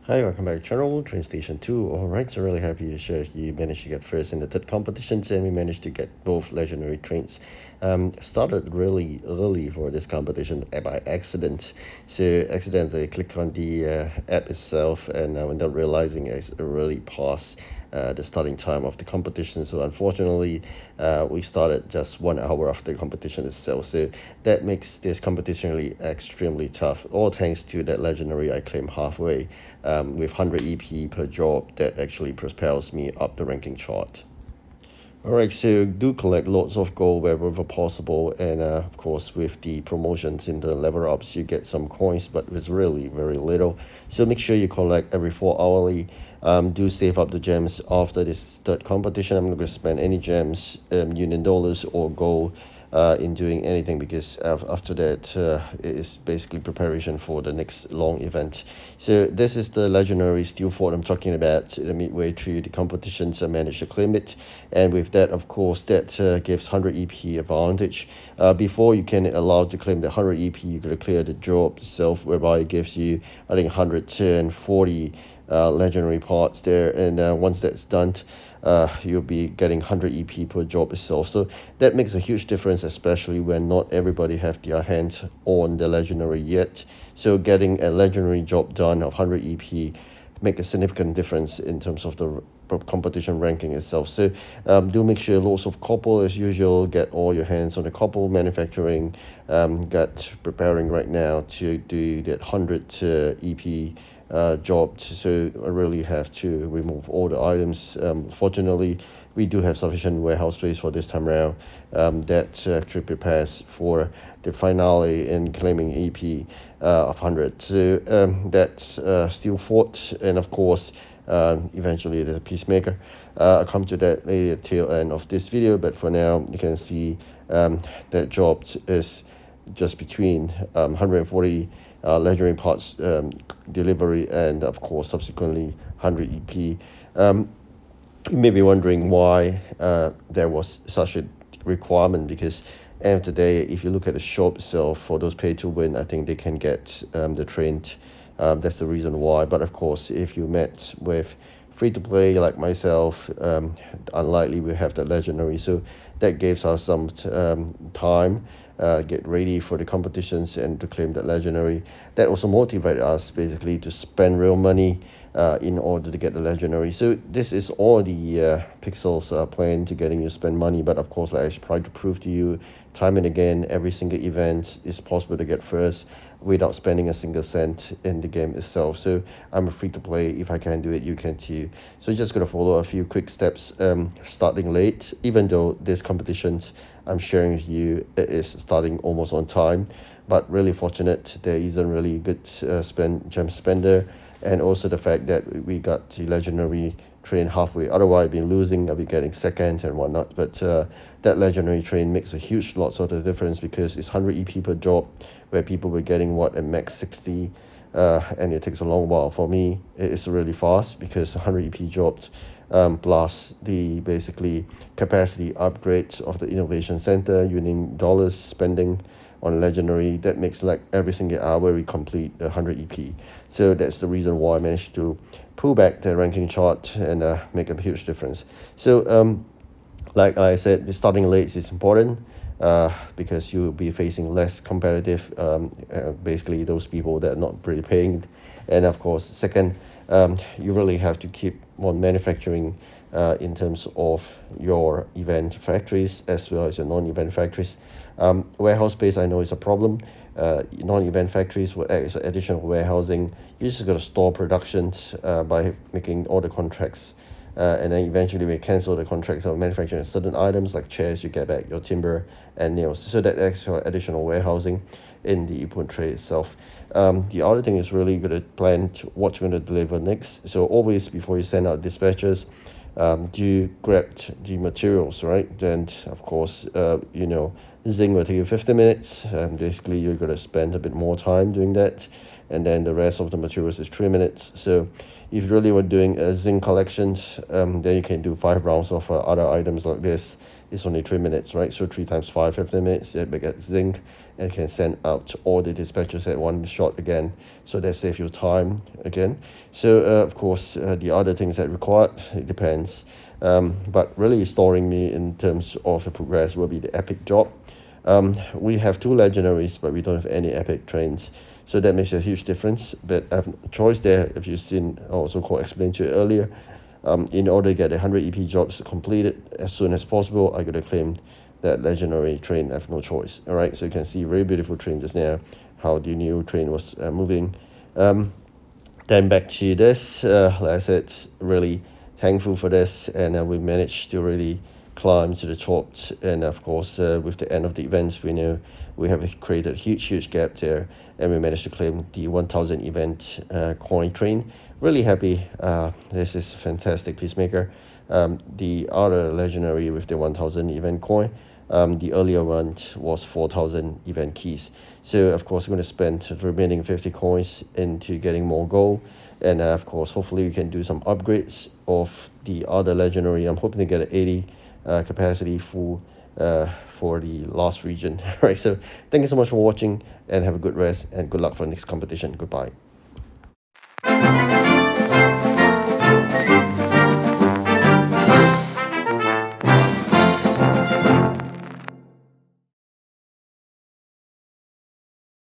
Hi, welcome back to channel TrainStation2. Alright, so really happy to share you managed to get first in the third competitions and we managed to get both legendary trains. Started really early for this competition by accident. So accidentally click on the app itself and without realizing it's already past the starting time of the competition. So unfortunately, we started just 1 hour after the competition itself. So that makes this competition really extremely tough. All thanks to that legendary I claimed halfway with 100 EP per job that actually propels me up the ranking chart. Alright, so do collect lots of gold wherever possible, and of course, with the promotions in the level ups, you get some coins, but it's really very little. So make sure you collect every 4 hourly. Do save up the gems after this third competition. I'm not going to spend any gems, Union dollars, or gold in doing anything because after that it is basically preparation for the next long event. So this is the legendary steel fort I'm talking about. The midway through the competitions I managed to claim it, and with that of course that gives 100 EP advantage. Before you can allow to claim the 100 EP, you gotta clear the job itself, whereby it gives you I think 140 legendary parts there, and once that's done you'll be getting 100 EP per job itself. So that makes a huge difference, especially when not everybody have their hands on the legendary yet. So getting a legendary job done of 100 EP make a significant difference in terms of the competition ranking itself. So do make sure lots of copper as usual. Get all your hands on the copper manufacturing. Get preparing right now to do that 100 EP job. So I really have to remove all the items. Fortunately, we do have sufficient warehouse space for this time around. That actually prepares for the finale in claiming EP of 100. So that's steel fort, and of course eventually the peacemaker. I'll come to that later tail end of this video, but for now you can see that job is just between 140 legendary parts delivery and of course subsequently 100 EP. You may be wondering why there was such a requirement, because end of the day, if you look at the shop itself, for those pay to win, I think they can get the train. That's the reason why. But of course, if you met with free to play like myself, unlikely we have the legendary. So that gives us some time, get ready for the competitions and to claim that legendary. That also motivated us basically to spend real money in order to get the legendary. So this is all the pixels plan to getting you to spend money. But of course, like I try to prove to you time and again, every single event is possible to get first without spending a single cent in the game itself. So I'm free to play. If I can do it, you can too. So you're just gonna follow a few quick steps. Starting late, even though this competitions I'm sharing with you, it is starting almost on time. But really fortunate there isn't really good gem spender, and also the fact that we got the legendary train halfway. Otherwise, I'd be losing. I'll be getting second and whatnot. But that legendary train makes a huge lots of the difference because it's 100 EP per job, where people were getting what a max 60. And it takes a long while. For me, it is really fast because 100 EP jobs plus the basically capacity upgrades of the innovation center using dollars spending on legendary, that makes like every single hour we complete the 100 EP. So that's the reason why I managed to pull back the ranking chart and make a huge difference. So like I said, the starting late is important because you'll be facing less competitive, basically those people that are not really paying. And of course, second, you really have to keep on manufacturing in terms of your event factories as well as your non-event factories. Warehouse space I know is a problem. Non-event factories with additional warehousing, you just got to store productions by making all the contracts, and then eventually we cancel the contracts of manufacturing certain items like chairs, you get back your timber and nails. So that extra additional warehousing in the input tray itself. The other thing is really going to plan what you're going to deliver next. So always before you send out dispatches, do grab the materials, right? Then of course, zinc will take you 50 minutes. Basically, you're going to spend a bit more time doing that, and then the rest of the materials is 3 minutes. So if you really were doing zinc collections, then you can do 5 rounds of other items like this. it's only 3 minutes, right? So 3 times 5, 15 minutes, you get zinc and can send out all the dispatches at one shot again. So that saves you time again. So of course, the other things that required, it depends. But really storing me in terms of the progress will be the epic job. We have two legendaries, but we don't have any epic trains. So that makes a huge difference. But I have a choice there, if you've seen, also called explained to you earlier. In order to get 100 EP jobs completed as soon as possible, I got to claim that legendary train. I have no choice. All right, so you can see very beautiful train just now, how the new train was moving. Then back to this, like I said, really thankful for this, and we managed to really climb to the top. And of course, with the end of the events, we know we have created a huge gap there, and we managed to claim the 1000 event coin train. Really happy. This is fantastic, Peacemaker. The other legendary with the 1000 event coin, the earlier one was 4000 event keys. So of course, I'm going to spend the remaining 50 coins into getting more gold. And of course, hopefully we can do some upgrades of the other legendary. I'm hoping to get an 80 capacity full for the last region. All right, so thank you so much for watching, and have a good rest, and good luck for the next competition. Goodbye.